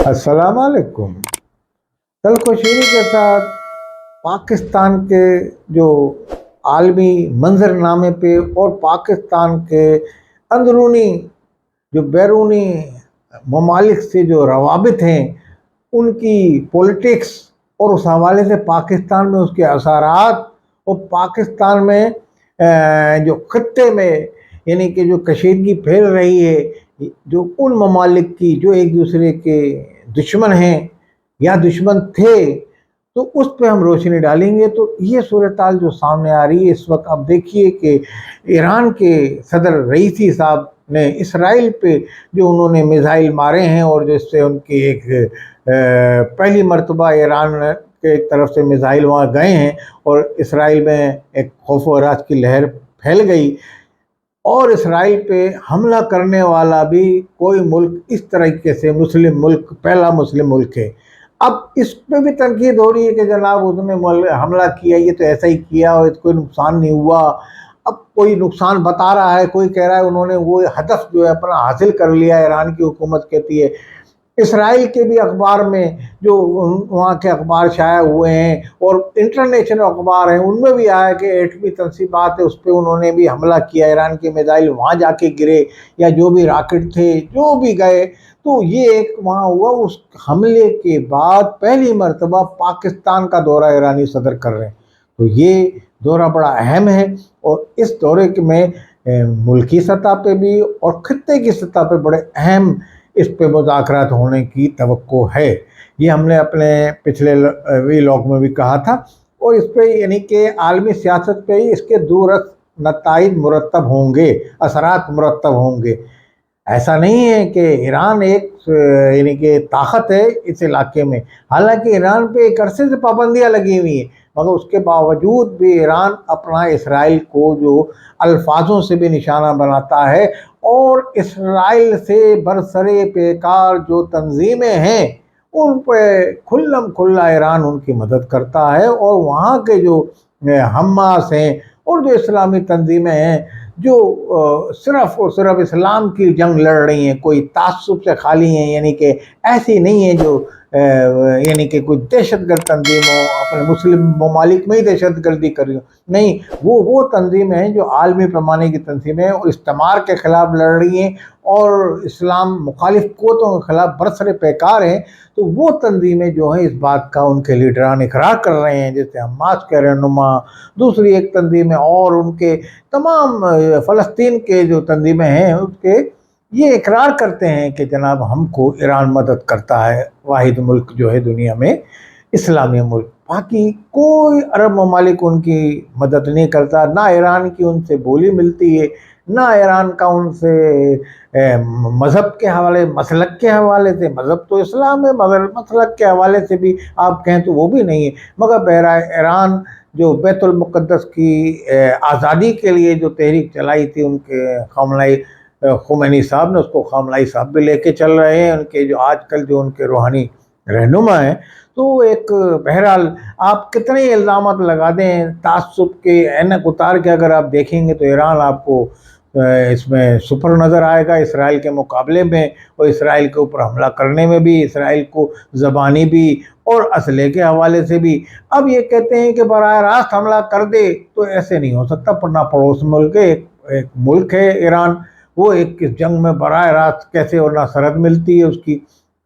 السلام علیکم۔ کل کوشیری کے ساتھ پاکستان کے جو عالمی منظرنامے پہ اور پاکستان کے اندرونی جو بیرونی ممالک سے جو روابط ہیں ان کی پولیٹکس اور اس حوالے سے پاکستان میں اس کے اثرات اور پاکستان میں جو خطے میں یعنی کہ جو کشیدگی پھیل رہی ہے جو ان ممالک کی جو ایک دوسرے کے دشمن ہیں یا دشمن تھے، تو اس پہ ہم روشنی ڈالیں گے۔ تو یہ صورتحال جو سامنے آ رہی ہے اس وقت، آپ دیکھیے کہ ایران کے صدر رئیسی صاحب نے اسرائیل پہ جو انہوں نے میزائل مارے ہیں اور جس سے ان کی ایک پہلی مرتبہ ایران کے طرف سے میزائل وہاں گئے ہیں اور اسرائیل میں ایک خوف و ہراس کی لہر پھیل گئی، اور اسرائیل پہ حملہ کرنے والا بھی کوئی ملک اس طریقے سے مسلم ملک، پہلا مسلم ملک ہے۔ اب اس پہ بھی تنقید ہو رہی ہے کہ جناب اس نے حملہ کیا، یہ تو ایسا ہی کیا اور کوئی نقصان نہیں ہوا۔ اب کوئی نقصان بتا رہا ہے، کوئی کہہ رہا ہے انہوں نے وہ ہدف جو ہے اپنا حاصل کر لیا۔ ایران کی حکومت کہتی ہے، اسرائیل کے بھی اخبار میں جو وہاں کے اخبار شائع ہوئے ہیں اور انٹرنیشنل اخبار ہیں ان میں بھی آیا کہ ایٹمی تنصیبات ہے اس پہ انہوں نے بھی حملہ کیا، ایران کے میزائل وہاں جا کے گرے یا جو بھی راکٹ تھے جو بھی گئے۔ تو یہ ایک وہاں ہوا۔ اس حملے کے بعد پہلی مرتبہ پاکستان کا دورہ ایرانی صدر کر رہے ہیں، تو یہ دورہ بڑا اہم ہے، اور اس دورے میں ملکی سطح پہ بھی اور خطے کی سطح پہ بڑے اہم اس پہ مذاکرات ہونے کی توقع ہے۔ یہ ہم نے اپنے پچھلے ویلاگ میں بھی کہا تھا، اور اس پہ یعنی کہ عالمی سیاست پہ ہی اس کے دورس نتائج مرتب ہوں گے، اثرات مرتب ہوں گے۔ ایسا نہیں ہے کہ ایران ایک یعنی کہ طاقت ہے اس علاقے میں، حالانکہ ایران پہ ایک عرصے سے پابندیاں لگی ہوئی ہیں، مگر اس کے باوجود بھی ایران اپنا اسرائیل کو جو الفاظوں سے بھی نشانہ بناتا ہے، اور اسرائیل سے برسرے پیکار جو تنظیمیں ہیں ان پہ کھلم کھلا ایران ان کی مدد کرتا ہے، اور وہاں کے جو حماس ہیں اور جو اسلامی تنظیمیں ہیں جو صرف اور صرف اسلام کی جنگ لڑ رہی ہیں، کوئی تعصب سے خالی ہیں، یعنی کہ ایسی نہیں ہیں جو یعنی کہ کوئی دہشت گرد تنظیم ہو، اپنے مسلم ممالک میں ہی دہشت گردی کر رہی ہو، نہیں، وہ تنظیمیں ہیں جو عالمی پیمانے کی تنظیمیں ہیں اور استعمار کے خلاف لڑ رہی ہیں اور اسلام مخالف قوتوں کے خلاف برسر پیکار ہیں۔ تو وہ تنظیمیں جو ہیں اس بات کا ان کے لیڈران اقرار کر رہے ہیں، جیسے حماس کے رہنما، دوسری ایک تنظیمیں اور ان کے تمام فلسطین کے جو تنظیمیں ہیں اس کے یہ اقرار کرتے ہیں کہ جناب ہم کو ایران مدد کرتا ہے، واحد ملک جو ہے دنیا میں اسلامی ملک، باقی کوئی عرب ممالک ان کی مدد نہیں کرتا، نہ ایران کی ان سے بولی ملتی ہے، نہ ایران کا ان سے مذہب کے حوالے، مسلک کے حوالے سے، مذہب تو اسلام ہے مگر مسلک کے حوالے سے بھی آپ کہیں تو وہ بھی نہیں ہے۔ مگر بہرحال ایران جو بیت المقدس کی آزادی کے لیے جو تحریک چلائی تھی ان کے خمینی صاحب نے، اس کو خامنائی صاحب بھی لے کے چل رہے ہیں، ان کے جو آج کل جو ان کے روحانی رہنما ہیں۔ تو ایک بہرحال آپ کتنے الزامات لگا دیں تعصب کے اینک اتار کے، اگر آپ دیکھیں گے تو ایران آپ کو اس میں سپر نظر آئے گا اسرائیل کے مقابلے میں، اور اسرائیل کے اوپر حملہ کرنے میں بھی، اسرائیل کو زبانی بھی اور اسلحے کے حوالے سے بھی۔ اب یہ کہتے ہیں کہ براہ راست حملہ کر دے، تو ایسے نہیں ہو سکتا، پڑنا پڑوس ملک ہے، ایک ملک ہے ایران، وہ ایک جنگ میں براہ راست کیسے، اور نہ سرحد ملتی ہے اس کی۔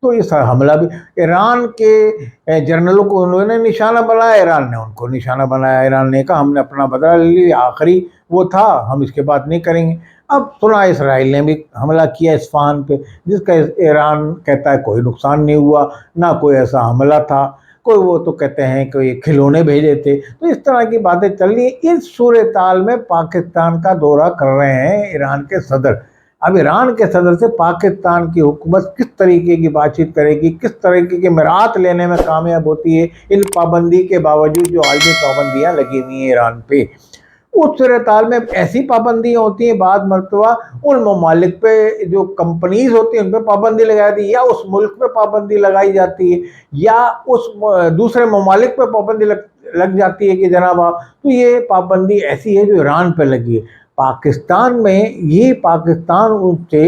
تو اس حملہ بھی ایران کے جنرلوں کو انہوں نے نشانہ بنایا، ایران نے ان کو نشانہ بنایا، ایران نے کہا ہم نے اپنا بدلہ لے لیا، آخری وہ تھا، ہم اس کے بعد نہیں کریں گے۔ اب سنا اسرائیل نے بھی حملہ کیا اصفہان پہ، جس کا ایران کہتا ہے کوئی نقصان نہیں ہوا، نہ کوئی ایسا حملہ تھا، کوئی وہ تو کہتے ہیں کہ یہ کھلونے بھیجے تھے۔ تو اس طرح کی باتیں چل رہی ہیں۔ اس صورتحال میں پاکستان کا دورہ کر رہے ہیں ایران کے صدر۔ اب ایران کے صدر سے پاکستان کی حکومت کس طریقے کی بات چیت کرے گی، کس طریقے کی مراعات لینے میں کامیاب ہوتی ہے ان پابندی کے باوجود جو عالمی پابندیاں لگی ہوئی ہیں ایران پہ۔ اس صورتحال میں ایسی پابندیاں ہوتی ہیں بعض مرتبہ ان ممالک پہ جو کمپنیز ہوتی ہیں ان پہ پابندی لگائی جاتی ہے، یا اس ملک پہ پابندی لگائی جاتی ہے، یا اس دوسرے ممالک پہ پابندی لگ جاتی ہے کہ جناب تو یہ پابندی ایسی ہے جو ایران پہ لگی ہے۔ پاکستان میں یہ پاکستان ان سے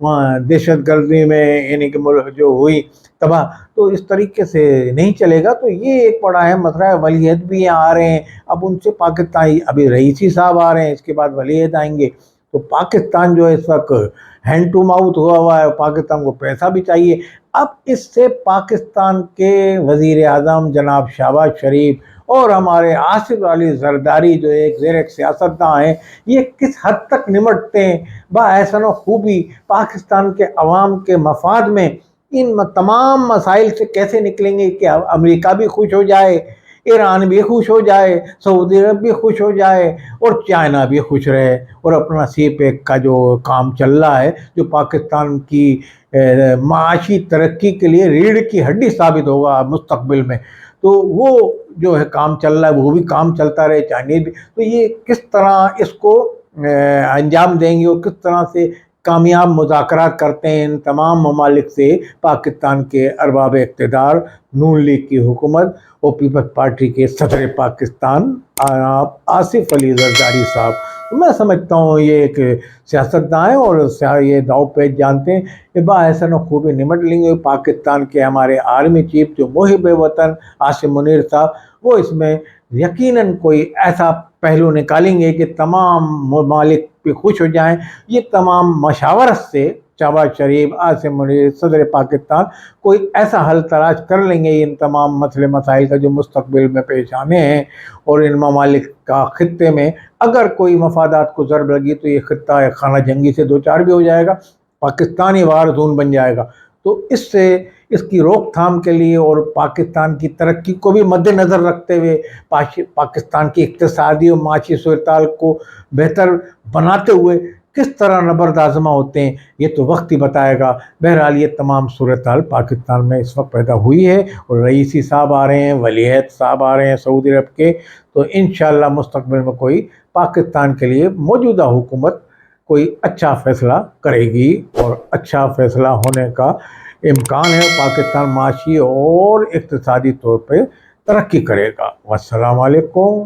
وہاں دہشت گردی میں یعنی کہ جو ہوئی تباہ، تو اس طریقے سے نہیں چلے گا۔ تو یہ ایک بڑا اہم مسئلہ ہے۔ ولی عہد بھی یہاں آ رہے ہیں، اب ان سے پاکستانی، ابھی رئیسی صاحب آ رہے ہیں، اس کے بعد ولی عہد آئیں گے، تو پاکستان جو ہے اس وقت ہینڈ ٹو ماؤتھ ہوا ہے، پاکستان کو پیسہ بھی چاہیے۔ اب اس سے پاکستان کے وزیر اعظم جناب شہباز شریف اور ہمارے آصف علی زرداری جو ایک زیر سیاستداں ہیں، یہ کس حد تک نمٹتے ہیں باحسن و خوبی پاکستان کے عوام کے مفاد میں، ان تمام مسائل سے کیسے نکلیں گے کہ امریکہ بھی خوش ہو جائے، ایران بھی خوش ہو جائے، سعودی عرب بھی خوش ہو جائے، اور چائنا بھی خوش رہے، اور اپنا سی پیک کا جو کام چل رہا ہے جو پاکستان کی معاشی ترقی کے لیے ریڑھ کی ہڈی ثابت ہوگا مستقبل میں، تو وہ جو ہے کام چل رہا ہے وہ بھی کام چلتا رہے، چائنیز بھی۔ تو یہ کس طرح اس کو انجام دیں گے اور کس طرح سے کامیاب مذاکرات کرتے ہیں ان تمام ممالک سے پاکستان کے ارباب اقتدار، نون لیگ کی حکومت اور پیپلز پارٹی کے صدر پاکستان آصف علی زرداری صاحب۔ میں سمجھتا ہوں یہ ایک سیاستداں ہیں اور یہ داؤ پیچ جانتے ہیں کہ باحسن و خوبی نمٹ لیں گے۔ پاکستان کے ہمارے آرمی چیف جو محب وطن عاصم منیر صاحب، وہ اس میں یقیناً کوئی ایسا پہلو نکالیں گے کہ تمام ممالک پہ خوش ہو جائیں۔ یہ تمام مشاورت سے شہباز شریف، عاصم منیر، صدر پاکستان کوئی ایسا حل تلاش کر لیں گے ان تمام مسئلے مسائل کا جو مستقبل میں پیش آنے ہیں، اور ان ممالک کا خطے میں اگر کوئی مفادات کو ضرب لگی تو یہ خطہ ایک خانہ جنگی سے دوچار بھی ہو جائے گا، پاکستانی وار زون بن جائے گا۔ تو اس سے اس کی روک تھام کے لیے اور پاکستان کی ترقی کو بھی مد نظر رکھتے ہوئے، پاکستان کی اقتصادی اور معاشی صورتحال کو بہتر بناتے ہوئے کس طرح نبرد آزما ہوتے ہیں، یہ تو وقت ہی بتائے گا۔ بہرحال یہ تمام صورتحال پاکستان میں اس وقت پیدا ہوئی ہے، اور رئیسی صاحب آ رہے ہیں، ولی عہد صاحب آ رہے ہیں سعودی عرب کے، تو انشاءاللہ مستقبل میں کوئی پاکستان کے لیے موجودہ حکومت کوئی اچھا فیصلہ کرے گی، اور اچھا فیصلہ ہونے کا امکان ہے۔ پاکستان معاشی اور اقتصادی طور پہ ترقی کرے گا۔ والسلام علیکم۔